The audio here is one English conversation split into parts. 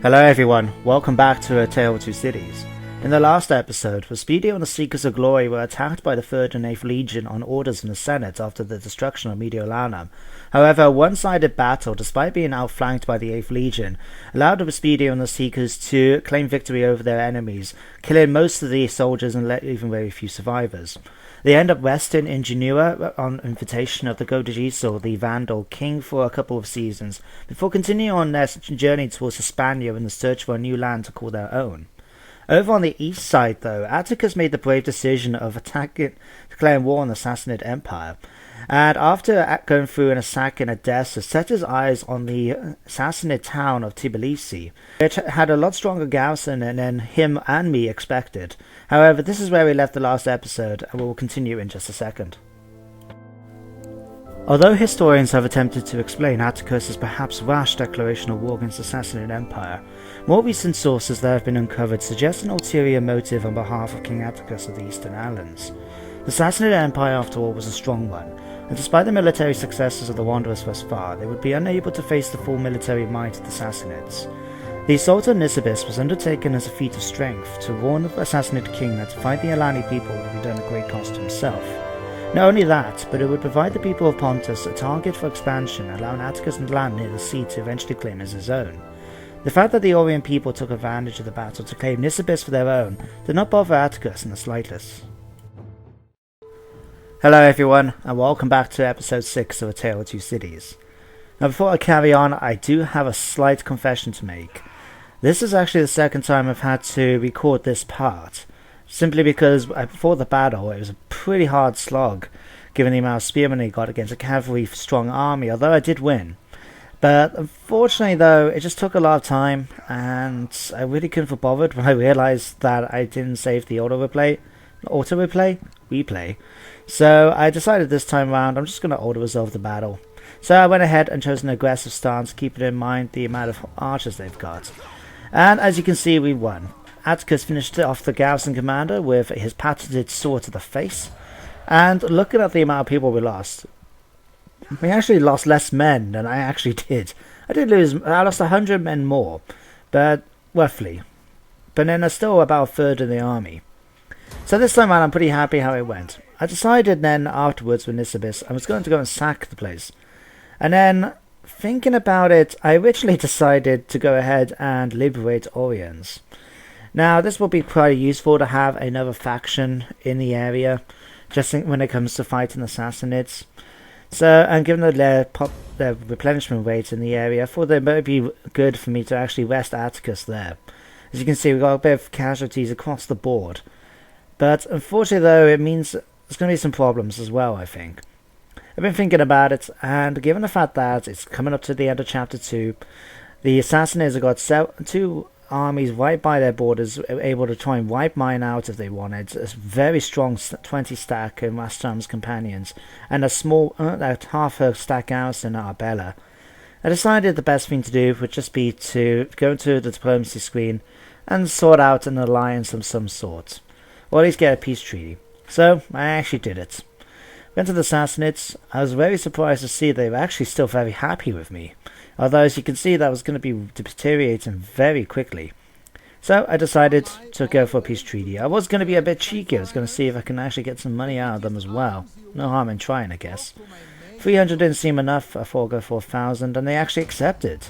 Hello everyone, welcome back to A Tale of Two Cities. In the last episode, Respendial and the Seekers of Glory were attacked by the 3rd and 8th Legion on orders from the Senate after the destruction of Mediolanum. However, a one-sided battle, despite being outflanked by the 8th Legion, allowed the Respendial and the Seekers to claim victory over their enemies, killing most of the soldiers and leaving very few survivors. They end up resting in Genua on invitation of the Godjisul, the Vandal king, for a couple of seasons, before continuing on their journey towards Hispania in the search for a new land to call their own. Over on the east side, though, Atticus made the brave decision of declaring war on the Sassanid Empire, and after going through an attack in Edessa, set his eyes on the Sassanid town of Tbilisi, which had a lot stronger garrison than him and me expected. However, this is where we left the last episode, and we will continue in just a second. Although historians have attempted to explain Atticus' perhaps rash declaration of war against the Sassanid Empire, more recent sources that have been uncovered suggest an ulterior motive on behalf of King Atticus of the Eastern Islands. The Sassanid Empire, after all, was a strong one, and despite the military successes of the Wanderers thus far, they would be unable to face the full military might of the Sassanids. The assault on Nisibis was undertaken as a feat of strength to warn the Sassanid king that to fight the Alani people would be done at great cost to himself. Not only that, but it would provide the people of Pontus a target for expansion, allowing Atticus and land near the sea to eventually claim as his own. The fact that the Orient people took advantage of the battle to claim Nisibis for their own did not bother Atticus in the slightest. Hello everyone, and welcome back to episode 6 of A Tale of Two Cities. Now before I carry on, I do have a slight confession to make. This is actually the second time I've had to record this part, simply because before the battle it was a pretty hard slog, given the amount of spearmen he got against a cavalry strong army, although I did win. But unfortunately though, it just took a lot of time, and I really couldn't be bothered when I realised that I didn't save the replay. So I decided this time around I'm just going to auto-resolve the battle. So I went ahead and chose an aggressive stance, keeping in mind the amount of archers they've got. And as you can see, we won. Atticus finished off the garrison commander with his patented sword to the face. And looking at the amount of people we lost, we actually lost less men than I actually did. I lost 100 men more, but roughly. But then there's still about a third of the army. So this time around I'm pretty happy how it went. I decided then afterwards with Nisibis I was going to go and sack the place. And then, thinking about it, I originally decided to go ahead and liberate Oriens. Now this will be quite useful to have another faction in the area, just when it comes to fighting the Sassanids. So, and given their replenishment rates in the area, I thought it might be good for me to actually rest Atticus there. As you can see, we've got a bit of casualties across the board. But unfortunately though, it means there's going to be some problems as well, I think. I've been thinking about it, and given the fact that it's coming up to the end of Chapter 2, the Sassanids have got 2 armies right by their borders, able to try and wipe mine out if they wanted. A very strong 20 stack in Rastram's companions, and a small, half a stack garrison at Arbella. I decided the best thing to do would just be to go into the diplomacy screen and sort out an alliance of some sort, or at least get a peace treaty. So I actually did it. Went to the Sassanids. I was very surprised to see they were actually still very happy with me, although as you can see that was going to be deteriorating very quickly. So I decided to go for a peace treaty. I was going to be a bit cheeky. I was going to see if I can actually get some money out of them as well. No harm in trying, I guess. 300 didn't seem enough. I thought I'd go for 1,000, and they actually accepted.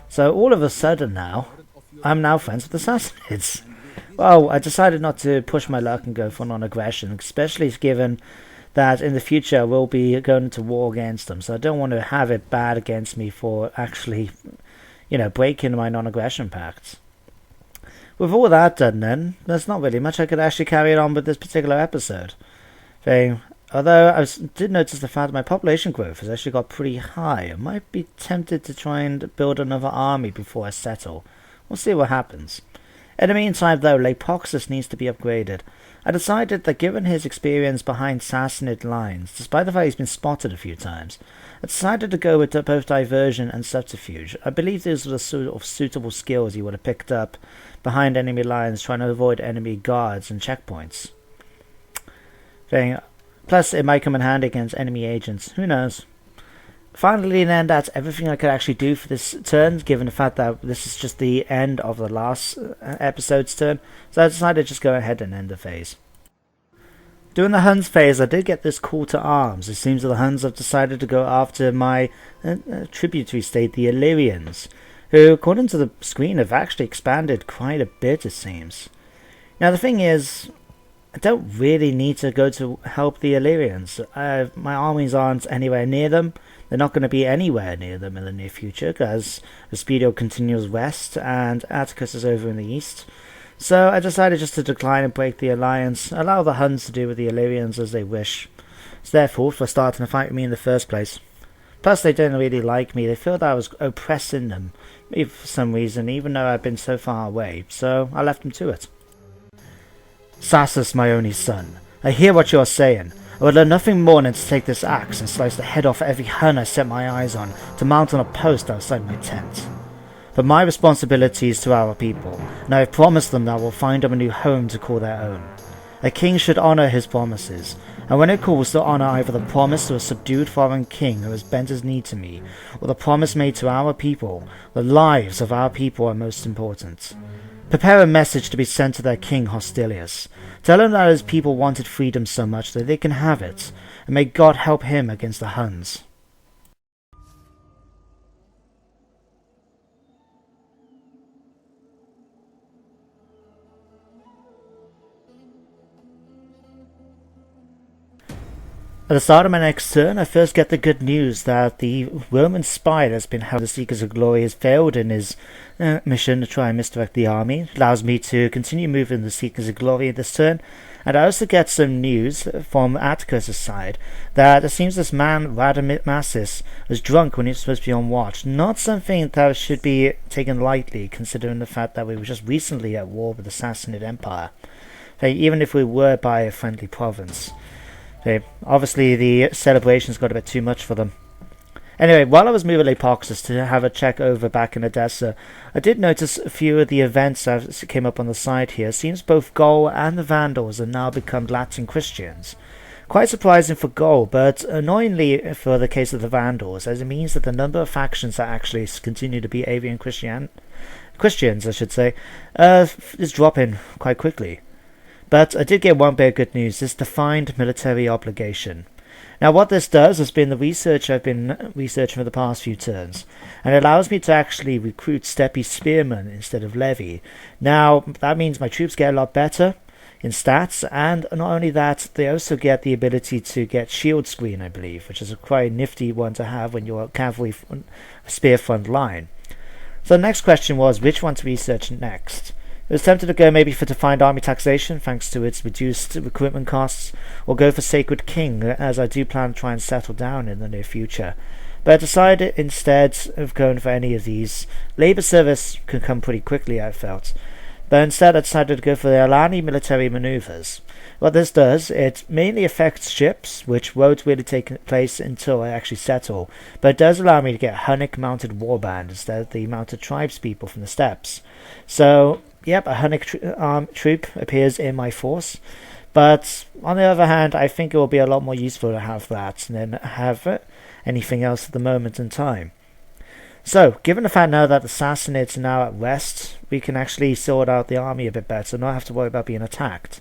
So all of a sudden now, I'm now friends with the Sassanids. Well, I decided not to push my luck and go for non-aggression, especially given that in the future we'll be going to war against them. So I don't want to have it bad against me for actually, breaking my non-aggression pacts. With all that done then, there's not really much I could actually carry on with this particular episode. Although I did notice the fact that my population growth has actually got pretty high. I might be tempted to try and build another army before I settle. We'll see what happens. In the meantime though, Lepoxus needs to be upgraded. I decided that given his experience behind Sassanid lines, despite the fact he's been spotted a few times, I decided to go with both diversion and subterfuge. I believe these were the sort of suitable skills he would have picked up behind enemy lines, trying to avoid enemy guards and checkpoints. Plus it might come in handy against enemy agents, who knows. finally then, that's everything I could actually do for this turn, given the fact that this is just the end of the last episode's turn. So I decided to just go ahead and end the phase. During the Huns phase, I did get this call to arms. It seems that the Huns have decided to go after my tributary state, the Illyrians, who, according to the screen, have actually expanded quite a bit, it seems. Now, the thing is, I don't really need to go to help the Illyrians. My armies aren't anywhere near them. They're not going to be anywhere near them in the near future, because Respendial continues west and Atticus is over in the east. So I decided just to decline and break the alliance, allow the Huns to do with the Illyrians as they wish. It's their fault for starting a fight with me in the first place. Plus, they don't really like me. They feel that I was oppressing them, maybe for some reason, even though I've been so far away, so I left them to it. Sassus, my only son, I hear what you are saying. I would learn nothing more than to take this axe and slice the head off every Hun I set my eyes on to mount on a post outside my tent. But my responsibility is to our people, and I have promised them that I will find them a new home to call their own. A king should honour his promises, and when it calls to honour either the promise to a subdued foreign king who has bent his knee to me, or the promise made to our people, the lives of our people are most important. Prepare a message to be sent to their king Hostilius. Tell him that his people wanted freedom so much that they can have it, and may God help him against the Huns. At the start of my next turn, I first get the good news that the Roman spy that's been held the Seekers of Glory has failed in his mission to try and misdirect the army. It allows me to continue moving the Seekers of Glory this turn, and I also get some news from Atticus' side that it seems this man, Radamassus, was drunk when he was supposed to be on watch. Not something that should be taken lightly, considering the fact that we were just recently at war with the Sassanid Empire, even if we were by a friendly province. Obviously the celebrations got a bit too much for them. Anyway, while I was moving Lepoxus to have a check over back in Edessa, I did notice a few of the events that came up on the side here. It seems both Gaul and the Vandals have now become Latin Christians. Quite surprising for Gaul, but annoyingly for the case of the Vandals, as it means that the number of factions that actually continue to be Avian Christians, I should say, is dropping quite quickly. But I did get one bit of good news, this defined military obligation. Now what this does has been the research I've been researching for the past few turns, and it allows me to actually recruit steppe spearmen instead of levy. Now that means my troops get a lot better in stats, and not only that, they also get the ability to get shield screen, I believe, which is a quite nifty one to have when you're a cavalry spear front line. So the next question was which one to research next. I was tempted to go maybe for Defined Army Taxation, thanks to its reduced recruitment costs, or go for Sacred King, as I do plan to try and settle down in the near future. But I decided instead of going for any of these. Labour service can come pretty quickly, I felt. But instead I decided to go for the Alani military manoeuvres. What this does, it mainly affects ships, which won't really take place until I actually settle, but it does allow me to get Hunnic mounted warband instead of the mounted tribespeople from the steppes. So yep, a Hunnic troop appears in my force, but on the other hand, I think it will be a lot more useful to have that than have anything else at the moment in time. So, given the fact now that the Sassanids are now at rest, we can actually sort out the army a bit better, not have to worry about being attacked.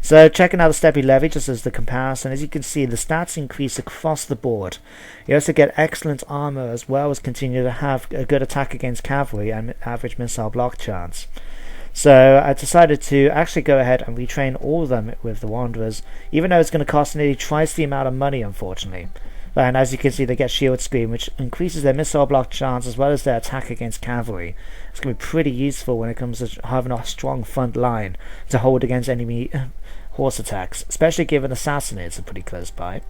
So, checking out the Steppe Levy just as the comparison, as you can see, the stats increase across the board. You also get excellent armor as well as continue to have a good attack against cavalry and average missile block chance. So I decided to actually go ahead and retrain all of them with the Wanderers, even though it's going to cost nearly twice the amount of money, unfortunately. And as you can see, they get shield screen, which increases their missile block chance as well as their attack against cavalry. It's going to be pretty useful when it comes to having a strong front line to hold against enemy horse attacks, especially given the Sassanids are pretty close by.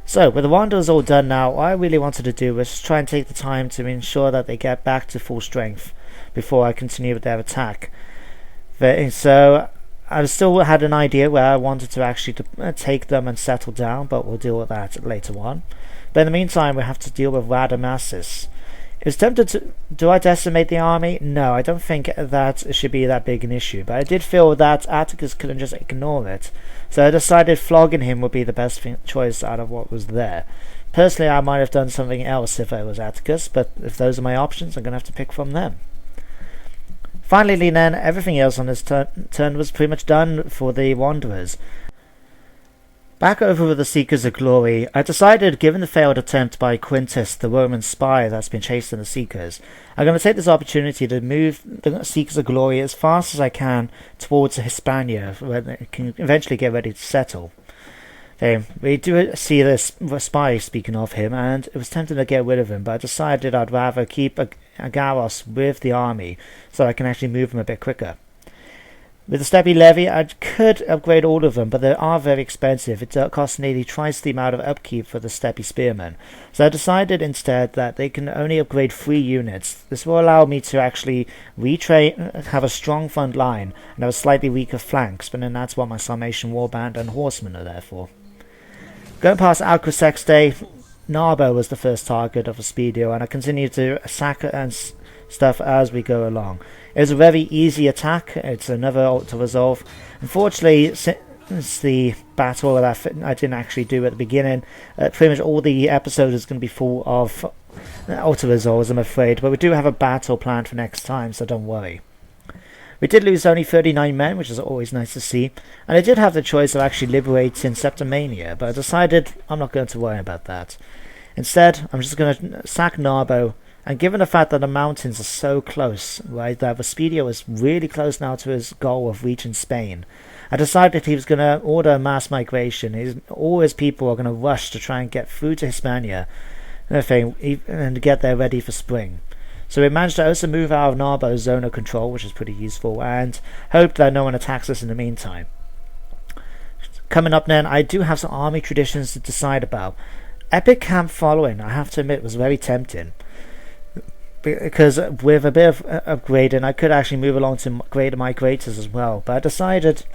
So, with the Wanderers all done now, what I really wanted to do was just try and take the time to ensure that they get back to full strength before I continue with their attack. So I still had an idea where I wanted to actually take them and settle down, but we'll deal with that later on. But in the meantime, we have to deal with Radamassus. I was tempted to... Do I decimate the army? No, I don't think that it should be that big an issue, but I did feel that Atticus couldn't just ignore it, so I decided flogging him would be the best choice out of what was there. Personally, I might have done something else if I was Atticus, but if those are my options, I'm going to have to pick from them. Finally then, everything else on this turn was pretty much done for the Wanderers. Back over with the Seekers of Glory, I decided, given the failed attempt by Quintus, the Roman spy that's been chasing the Seekers, I'm going to take this opportunity to move the Seekers of Glory as fast as I can towards Hispania, where they can eventually get ready to settle. We do see this spy, speaking of him, and it was tempting to get rid of him, but I decided I'd rather keep Agaros with the army, so I can actually move him a bit quicker. With the Steppe Levy, I could upgrade all of them, but they are very expensive. It costs nearly twice the amount of upkeep for the Steppe Spearmen. So I decided instead that they can only upgrade 3 units. This will allow me to actually have a strong front line and have a slightly weaker flanks, but then that's what my Sarmatian Warband and Horsemen are there for. Going past Alcosexte, Narbo was the first target of Respendial, and I continue to sack and stuff as we go along. It was a very easy attack. It's another auto resolve. Unfortunately, since the battle that I didn't actually do at the beginning, pretty much all the episode is going to be full of auto resolves, I'm afraid. But we do have a battle planned for next time, so don't worry. We did lose only 39 men, which is always nice to see, and I did have the choice of actually liberating Septimania, but I decided I'm not going to worry about that. Instead, I'm just going to sack Narbo. And given the fact that the mountains are so close, right, that Respendial is really close now to his goal of reaching Spain, I decided he was going to order a mass migration. All his people are going to rush to try and get through to Hispania and get there ready for spring. So we managed to also move out of Narbo's zone of control, which is pretty useful, and hoped that no one attacks us in the meantime. Coming up then, I do have some army traditions to decide about. Epic camp following, I have to admit, was very tempting. Because with a bit of upgrading, I could actually move along to greater migrators as well. But I decided,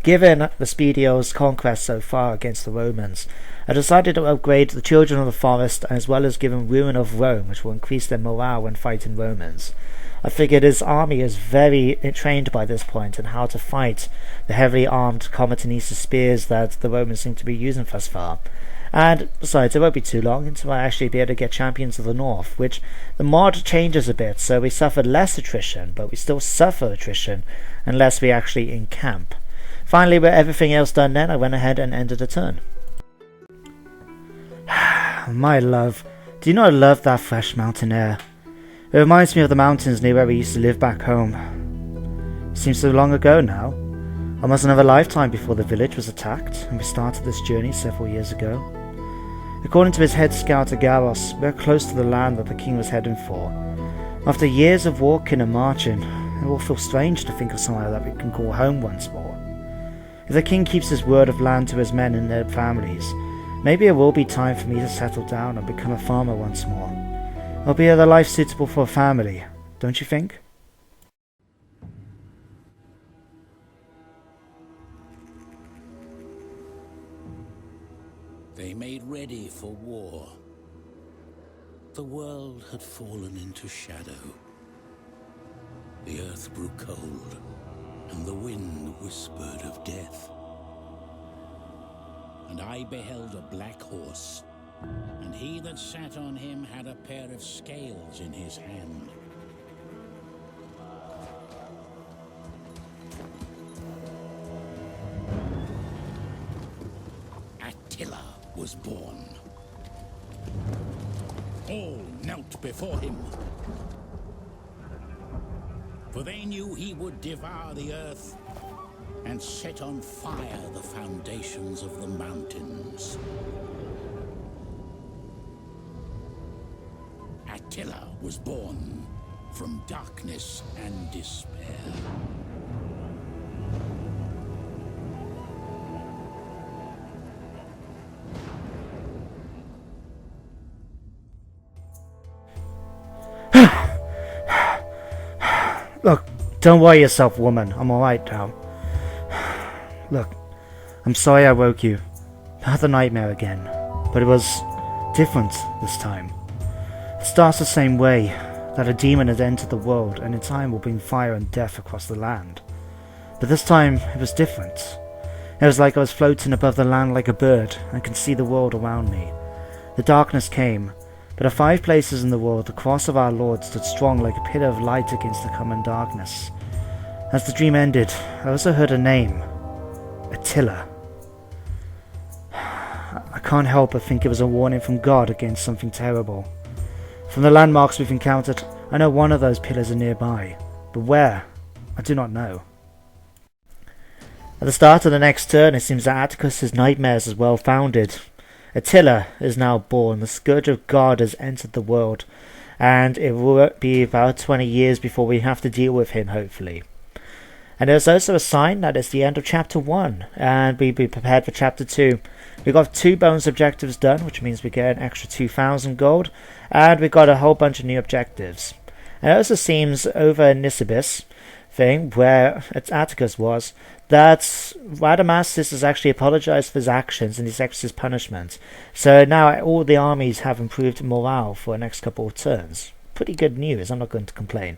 given Respendial's conquest so far against the Romans, I decided to upgrade the Children of the Forest, as well as give them Ruin of Rome, which will increase their morale when fighting Romans. I figured his army is very trained by this point in how to fight the heavily armed combatanista spears that the Romans seem to be using thus far. And besides, it won't be too long until I actually be able to get Champions of the North, which the mod changes a bit, so we suffered less attrition, but we still suffer attrition unless we actually encamp. Finally, with everything else done then, I went ahead and ended the turn. My love, do you not love that fresh mountain air? It reminds me of the mountains near where we used to live back home. It seems so long ago now. Almost another lifetime before the village was attacked, and we started this journey several years ago. According to his head scout Agaros, we're close to the land that the king was heading for. After years of walking and marching, it will feel strange to think of somewhere that we can call home once more. If the king keeps his word of land to his men and their families, maybe it will be time for me to settle down and become a farmer once more. It'll be the life suitable for a family, don't you think? They made ready for war. The world had fallen into shadow. The earth grew cold, and the wind whispered of death. And I beheld a black horse, and he that sat on him had a pair of scales in his hand. Attila was born. All knelt before him, for they knew he would devour the earth and set on fire the foundations of the mountains. Attila was born from darkness and despair. Look, don't worry yourself, woman. I'm alright now. Look, I'm sorry I woke you. I had the nightmare again, but it was different this time. It starts the same way, that a demon has entered the world and in time will bring fire and death across the land. But this time it was different. It was like I was floating above the land like a bird and could see the world around me. The darkness came, but of 5 places in the world the cross of our Lord stood strong like a pillar of light against the common darkness. As the dream ended, I also heard a name. Attila. I can't help but think it was a warning from God against something terrible. From the landmarks we've encountered, I know one of those pillars are nearby, but where? I do not know. At the start of the next turn, it seems that Atticus' nightmares is well founded. Attila is now born, the scourge of God has entered the world, and it will be about 20 years before we have to deal with him, hopefully. And there's also a sign that it's the end of Chapter 1, and we be prepared for Chapter 2. We got 2 bonus objectives done, which means we get an extra 2,000 gold, and we got a whole bunch of new objectives. And it also seems over in Nisibis thing, where Atticus was, that Radamasis has actually apologized for his actions and he accepts his punishment. So now all the armies have improved morale for the next couple of turns. Pretty good news, I'm not going to complain.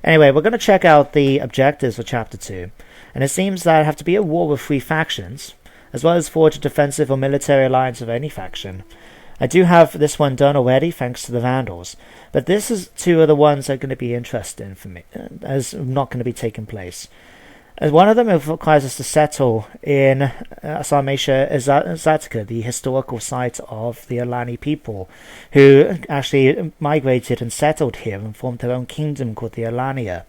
Anyway, we're going to check out the objectives for Chapter 2. And it seems that I have to be at war with 3 factions, as well as forge a defensive or military alliance with any faction. I do have this one done already, thanks to the Vandals, but this is 2 of the ones that are going to be interesting for me, as not going to be taking place. As one of them requires us to settle in Sarmatia Zatica, the historical site of the Alani people, who actually migrated and settled here and formed their own kingdom called the Alania.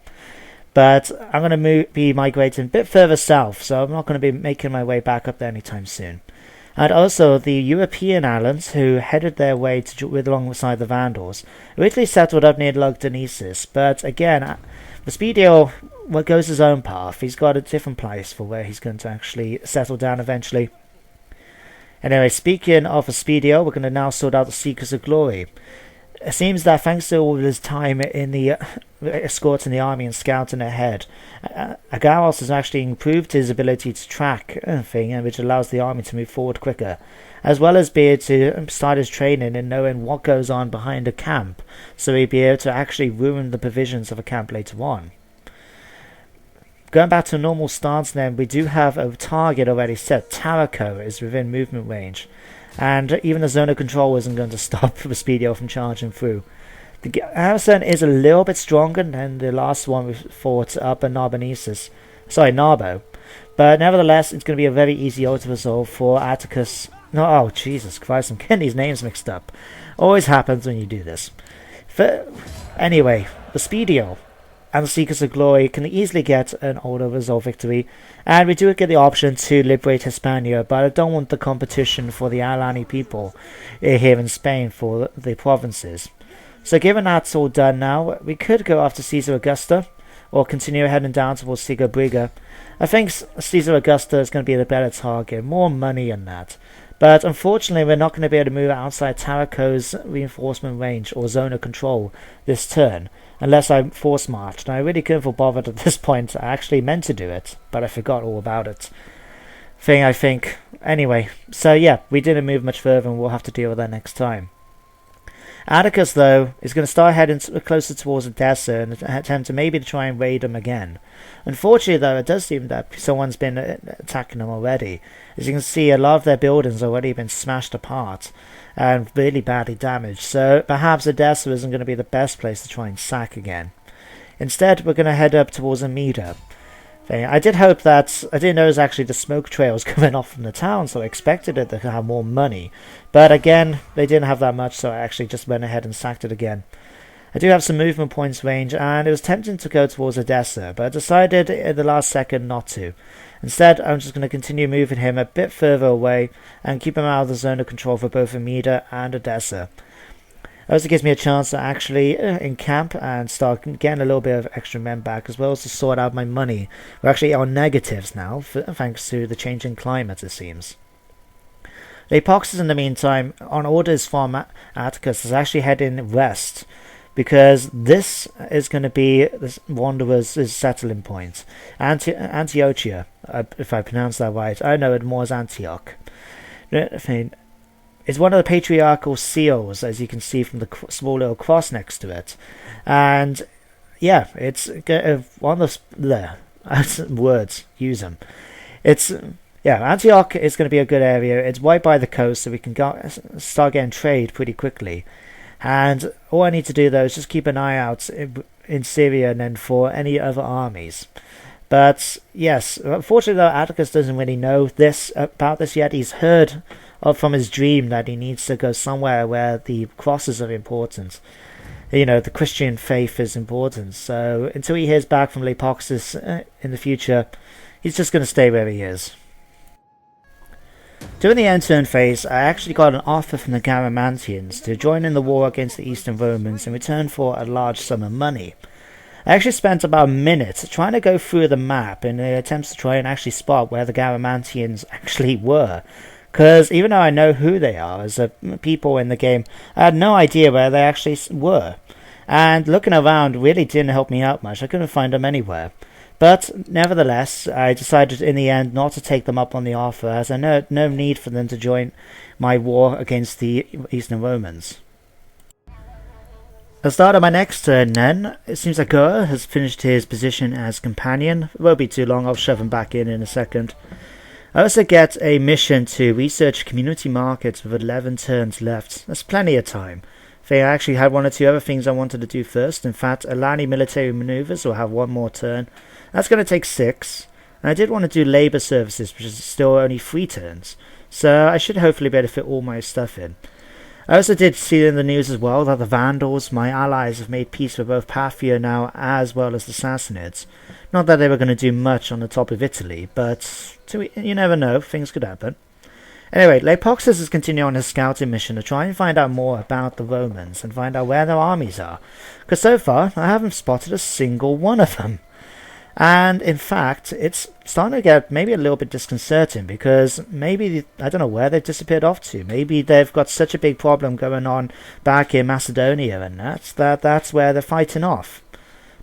But I'm going to be migrating a bit further south, so I'm not going to be making my way back up there anytime soon. And also the European islands, who headed their way alongside the Vandals, originally settled up near Lugdunensis, but again, Respendial goes his own path. He's got a different place for where he's going to actually settle down eventually. Anyway, speaking of Respendial, we're going to now sort out the Seekers of Glory. It seems that thanks to all his time in the escorting the army and scouting ahead, Agaros has actually improved his ability to track which allows the army to move forward quicker, as well as be able to start his training in knowing what goes on behind a camp, so he'd be able to actually ruin the provisions of a camp later on. Going back to a normal stance then, we do have a target already set. Tarako is within movement range, and even the zone of control isn't going to stop Respendial from charging through. The Harrison is a little bit stronger than the last one we fought up in Narbo. But nevertheless, it's going to be a very easy auto-resolve for Atticus. No, oh, Jesus Christ, I'm getting these names mixed up. Always happens when you do this. Anyway, Respendial and the Seekers of Glory can easily get an auto-resolve victory, and we do get the option to liberate Hispania, but I don't want the competition for the Alani people here in Spain for the provinces. So given that's all done now, we could go after Caesar Augusta, or continue heading down towards Sigo Briga. I think Caesar Augusta is going to be the better target, more money in that. But unfortunately, we're not going to be able to move outside Tarako's reinforcement range or zone of control this turn, unless I force marched. And I really couldn't feel bothered at this point. I actually meant to do it, but I forgot all about it. I think. Anyway, so yeah, we didn't move much further, and we'll have to deal with that next time. Atticus, though, is going to start heading closer towards Edessa and attempt to maybe try and raid them again. Unfortunately, though, it does seem that someone's been attacking them already. As you can see, a lot of their buildings already been smashed apart and really badly damaged, so perhaps Edessa isn't going to be the best place to try and sack again. Instead, we're going to head up towards Amida. I did hope that, I didn't notice actually the smoke trails coming off from the town, so I expected it to have more money. But again, they didn't have that much, so I actually just went ahead and sacked it again. I do have some movement points range, and it was tempting to go towards Edessa, but I decided at the last second not to. Instead, I'm just going to continue moving him a bit further away, and keep him out of the zone of control for both Amida and Edessa. It also gives me a chance to actually encamp and start getting a little bit of extra men back, as well as to sort out my money. We're actually on negatives now, thanks to the changing climate, it seems. The Epoxes, in the meantime, on orders from Atticus, is actually heading west, because this is going to be this Wanderer's settling point. Antiochia, if I pronounce that right. I know it more as Antioch. It's one of the patriarchal seals, as you can see from the small little cross next to it. And yeah, it's one of the words, use them. It's yeah, Antioch is going to be a good area. It's right by the coast, so we can start getting trade pretty quickly. And all I need to do, though, is just keep an eye out in Syria and then for any other armies. But, yes, unfortunately, though, Atticus doesn't really know about this yet. He's heard from his dream that he needs to go somewhere where the crosses are important. You know, the Christian faith is important. So, until he hears back from Lepoxis in the future, he's just going to stay where he is. During the end turn phase, I actually got an offer from the Garamantians to join in the war against the Eastern Romans in return for a large sum of money. I actually spent about a minute trying to go through the map in the attempts to try and actually spot where the Garamantians actually were. Because even though I know who they are as people in the game, I had no idea where they actually were. And looking around really didn't help me out much. I couldn't find them anywhere. But nevertheless, I decided in the end not to take them up on the offer, as I know no need for them to join my war against the Eastern Romans. At the start of my next turn then, it seems like Gura has finished his position as companion. It won't be too long, I'll shove him back in a second. I also get a mission to research community markets with 11 turns left. That's plenty of time. I actually had one or two other things I wanted to do first. In fact, Alani military maneuvers will have one more turn. That's going to take 6. And I did want to do labour services, which is still only 3 turns. So I should hopefully be able to fit all my stuff in. I also did see in the news as well that the Vandals, my allies, have made peace with both Parthia now as well as the Sassanids. Not that they were going to do much on the top of Italy, but you never know, things could happen. Anyway, Lepoxis is continuing on his scouting mission to try and find out more about the Romans and find out where their armies are. Because so far, I haven't spotted a single one of them. And in fact, it's starting to get maybe a little bit disconcerting because maybe, I don't know where they've disappeared off to. Maybe they've got such a big problem going on back in Macedonia and that's where they're fighting off.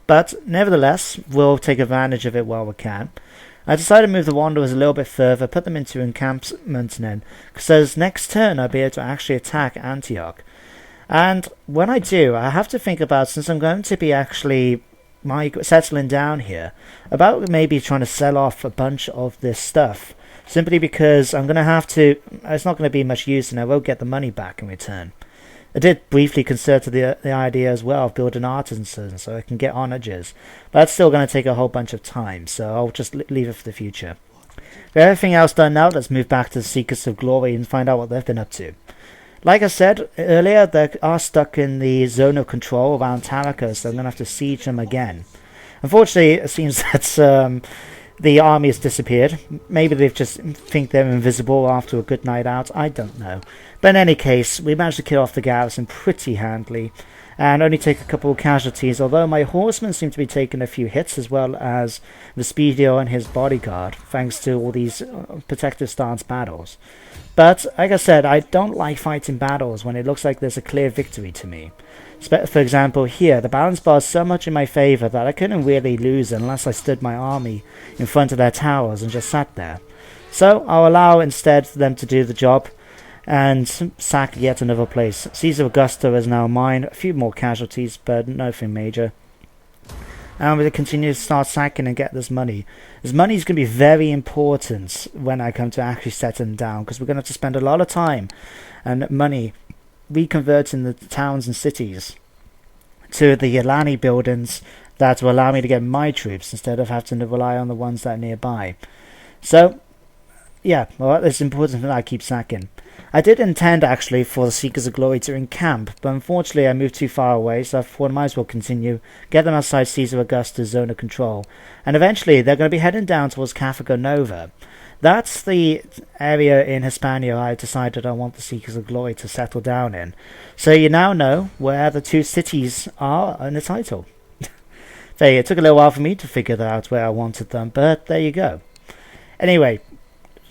But nevertheless, we'll take advantage of it while we can. I decided to move the Wanderers a little bit further, put them into encampment then, because next turn I'll be able to actually attack Antioch. And when I do, I have to think about, since I'm going to be actually settling down here, about maybe trying to sell off a bunch of this stuff, simply because I'm going to have to, it's not going to be much use and I won't get the money back in return. I did briefly consider the idea as well of building artisans so I can get onagers, but that's still going to take a whole bunch of time, so I'll just leave it for the future. With everything else done now, let's move back to the Seekers of Glory and find out what they've been up to. Like I said earlier, they are stuck in the zone of control around Taraca, so I'm going to have to siege them again. Unfortunately, it seems that the army has disappeared. Maybe they just think they're invisible after a good night out. I don't know. But in any case, we managed to kill off the garrison pretty handily and only take a couple of casualties, although my horsemen seem to be taking a few hits as well as Respendial and his bodyguard, thanks to all these protective stance battles. But, like I said, I don't like fighting battles when it looks like there's a clear victory to me. For example, here, the balance bar is so much in my favour that I couldn't really lose unless I stood my army in front of their towers and just sat there. So I'll allow instead them to do the job and sack yet another place. Caesar Augusta is now mine, a few more casualties, but nothing major. And we'll continue to start sacking and get this money. This money is going to be very important when I come to actually setting down, because we're going to have to spend a lot of time and money reconverting the towns and cities to the Alani buildings that will allow me to get my troops instead of having to rely on the ones that are nearby. So, yeah, well, it's important that I keep sacking. I did intend actually for the Seekers of Glory to encamp, but unfortunately I moved too far away, so I thought I might as well continue, get them outside Caesar Augusta's zone of control, and eventually they're going to be heading down towards Carthago Nova. That's the area in Hispania I decided I want the Seekers of Glory to settle down in. So you now know where the two cities are in the title. It took a little while for me to figure out where I wanted them, but there you go. Anyway,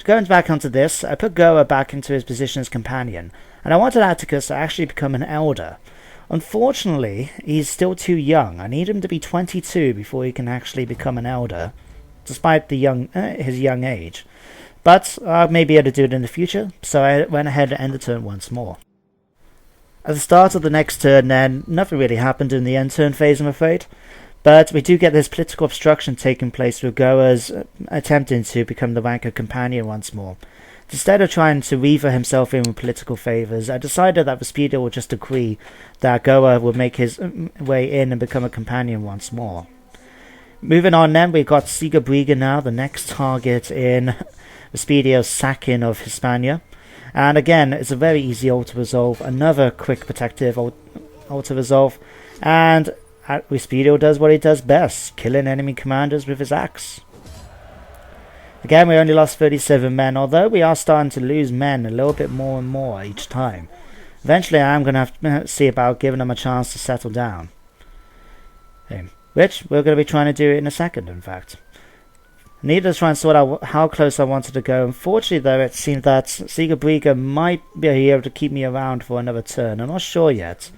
going back onto this, I put Goa back into his position as companion, and I wanted Atticus to actually become an elder. Unfortunately, he's still too young. I need him to be 22 before he can actually become an elder, despite his young age. But I may be able to do it in the future, so I went ahead and ended the turn once more. At the start of the next turn then, nothing really happened in the end turn phase, I'm afraid. But we do get this political obstruction taking place with Goa's attempting to become the rank of companion once more. Instead of trying to weaver himself in with political favours, I decided that Respendial would just agree that Goa would make his way in and become a companion once more. Moving on then, we've got Sigabriga now, the next target in Respendial's sacking of Hispania. And again, it's a very easy auto-resolve, another quick protective auto-resolve, and Respendial does what he does best, killing enemy commanders with his axe. Again, we only lost 37 men, although we are starting to lose men a little bit more and more each time. Eventually I am going to have to see about giving them a chance to settle down. Which we're going to be trying to do in a second, in fact. I needed to try and sort out how close I wanted to go. Unfortunately, though, it seemed that Sigabriga might be able to keep me around for another turn. I'm not sure yet.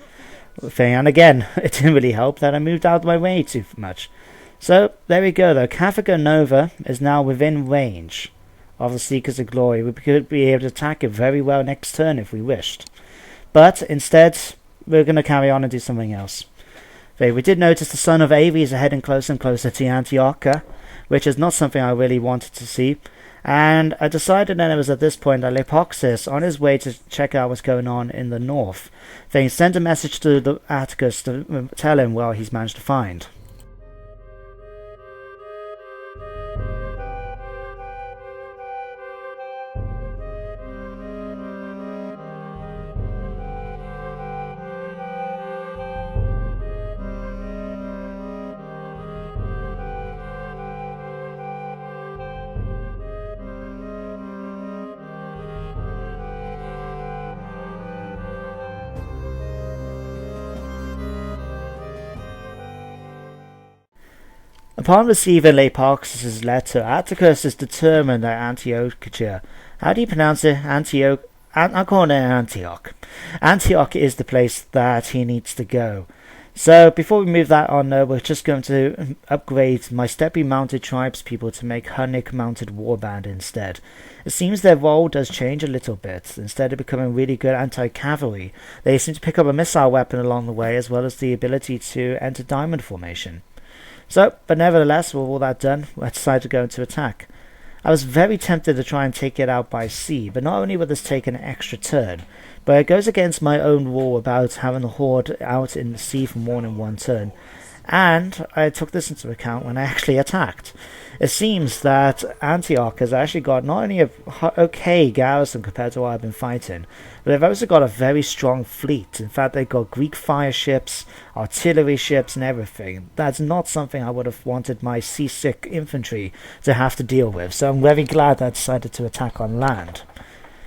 And again, it didn't really help that I moved out of my way too much. So, there we go though. Carthago Nova is now within range of the Seekers of Glory. We could be able to attack it very well next turn if we wished. But instead, we're going to carry on and do something else. We did notice the son of Ares are heading closer and closer to Antioch, which is not something I really wanted to see. And I decided then it was at this point that Lepoxis, on his way to check out what's going on in the north, they sent a message to the Atticus to tell him what he's managed to find. Upon receiving Lepoxis' letter, Atticus is determined that Antiochia, how do you pronounce it? I'm calling it Antioch. Antioch is the place that he needs to go. So before we move that on, we're just going to upgrade my steppy mounted tribespeople to make Hunnic mounted warband instead. It seems their role does change a little bit. Instead of becoming really good anti-cavalry, they seem to pick up a missile weapon along the way, as well as the ability to enter diamond formation. So, but nevertheless, with all that done, I decided to go into attack. I was very tempted to try and take it out by sea, but not only would this take an extra turn, but it goes against my own rule about having the horde out in the sea for more than one turn, and I took this into account when I actually attacked. It seems that Antioch has actually got not only a okay garrison compared to what I've been fighting, but they've also got a very strong fleet. In fact, they've got Greek fire ships, artillery ships, and everything. That's not something I would have wanted my seasick infantry to have to deal with, so I'm very glad that I decided to attack on land.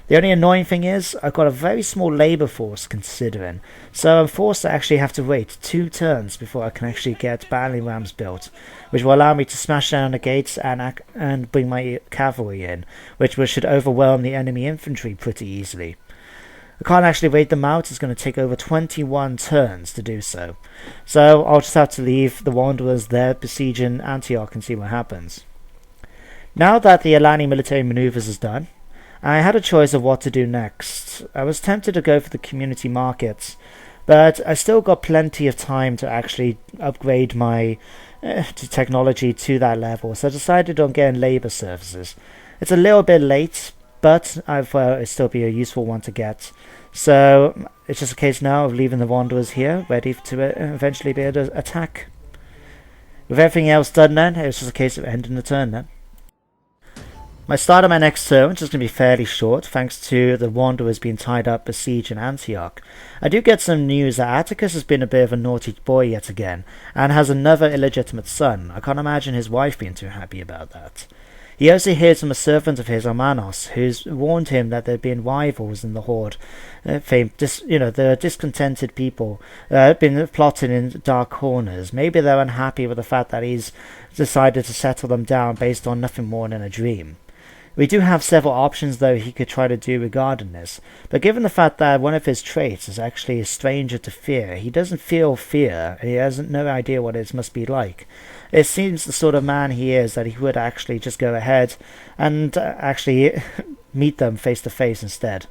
The only annoying thing is, I've got a very small labour force considering, so I'm forced to actually have to wait 2 turns before I can actually get battering rams built, which will allow me to smash down the gates and bring my cavalry in, which should overwhelm the enemy infantry pretty easily. I can't actually wait them out, it's going to take over 21 turns to do so. So I'll just have to leave the Wanderers there besieging Antioch and see what happens. Now that the Alani military manoeuvres is done, I had a choice of what to do next. I was tempted to go for the community markets, but I still got plenty of time to actually upgrade my technology to that level, so I decided on getting labour services. It's a little bit late, but it'll still be a useful one to get. So it's just a case now of leaving the Wanderers here, ready to eventually be able to attack. With everything else done then, it was just a case of ending the turn then. My start of my next turn, which is going to be fairly short, thanks to the Wanderers being tied up besieging Antioch. I do get some news that Atticus has been a bit of a naughty boy yet again, and has another illegitimate son. I can't imagine his wife being too happy about that. He also hears from a servant of his, Armanos, who's warned him that there have been rivals in the horde. They're discontented people, been plotting in dark corners. Maybe they're unhappy with the fact that he's decided to settle them down based on nothing more than a dream. We do have several options though he could try to do regarding this, but given the fact that one of his traits is actually a stranger to fear, he doesn't feel fear, and he has no idea what it must be like. It seems the sort of man he is that he would actually just go ahead and actually meet them face to face instead.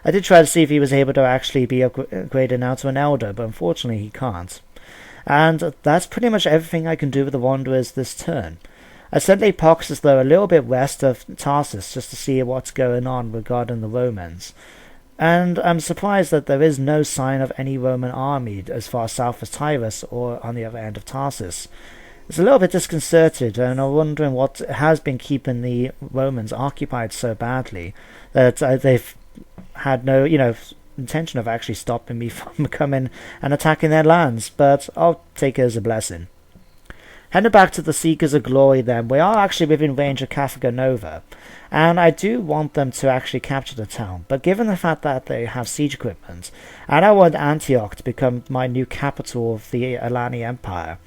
I did try to see if he was able to actually be upgraded now to an elder, but unfortunately he can't. And that's pretty much everything I can do with the Wanderers this turn. I suddenly poxes though a little bit west of Tarsus just to see what's going on regarding the Romans. And I'm surprised that there is no sign of any Roman army as far south as Tyrus or on the other end of Tarsus. It's a little bit disconcerted, and I'm wondering what has been keeping the Romans occupied so badly that they've had no, intention of actually stopping me from coming and attacking their lands, but I'll take it as a blessing. Heading back to the Seekers of Glory then, we are actually within range of Carthago Nova, and I do want them to actually capture the town, but given the fact that they have siege equipment, and I want Antioch to become my new capital of the Alani Empire,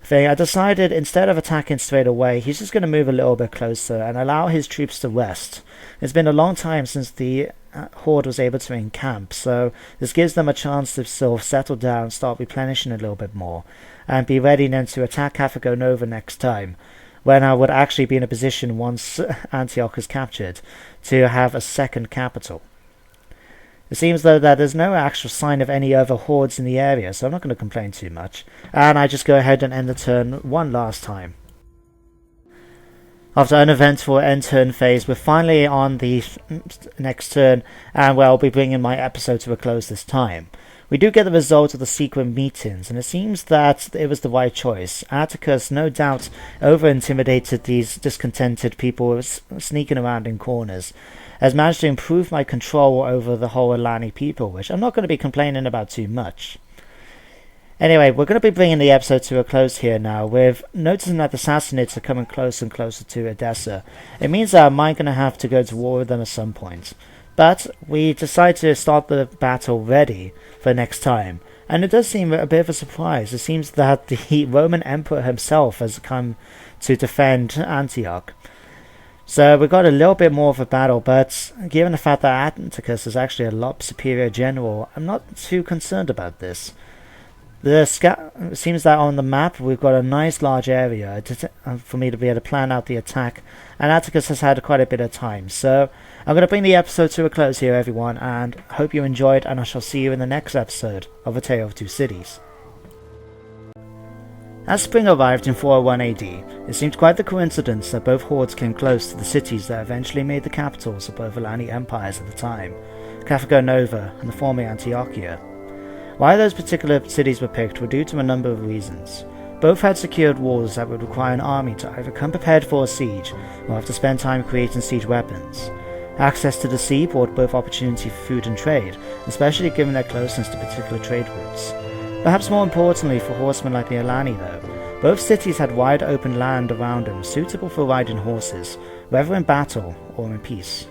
I decided instead of attacking straight away, he's just going to move a little bit closer and allow his troops to rest. It's been a long time since the Horde was able to encamp, so this gives them a chance to sort of settle down, start replenishing a little bit more, and be ready then to attack Carthago Nova next time, when I would actually be in a position once Antioch is captured to have a second capital. It seems though that there's no actual sign of any other hordes in the area, so I'm not going to complain too much, and I just go ahead and end the turn one last time. After an eventful end turn phase, we're finally on the next turn, and I'll be bringing my episode to a close this time. We do get the result of the secret meetings, and it seems that it was the right choice. Atticus no doubt over-intimidated these discontented people who were sneaking around in corners, has managed to improve my control over the whole Alani people, which I'm not going to be complaining about too much. Anyway, we're going to be bringing the episode to a close here now, with noticing that the Sassanids are coming closer and closer to Edessa. It means that I might going to have to go to war with them at some point. But we decide to start the battle ready for next time, and it does seem a bit of a surprise. It seems that the Roman Emperor himself has come to defend Antioch. So we got a little bit more of a battle, but given the fact that Atticus is actually a lot superior general, I'm not too concerned about this. It seems that on the map we've got a nice large area for me to be able to plan out the attack, and Atticus has had quite a bit of time. So I'm going to bring the episode to a close here, everyone, and hope you enjoyed, and I shall see you in the next episode of A Tale of Two Cities. As spring arrived in 401 AD, it seemed quite the coincidence that both hordes came close to the cities that eventually made the capitals of both Alani empires at the time, Carthago Nova and the former Antiochia. Why those particular cities were picked were due to a number of reasons. Both had secured walls that would require an army to either come prepared for a siege or have to spend time creating siege weapons. Access to the sea brought both opportunity for food and trade, especially given their closeness to particular trade routes. Perhaps more importantly for horsemen like the Alani though, both cities had wide open land around them suitable for riding horses, whether in battle or in peace.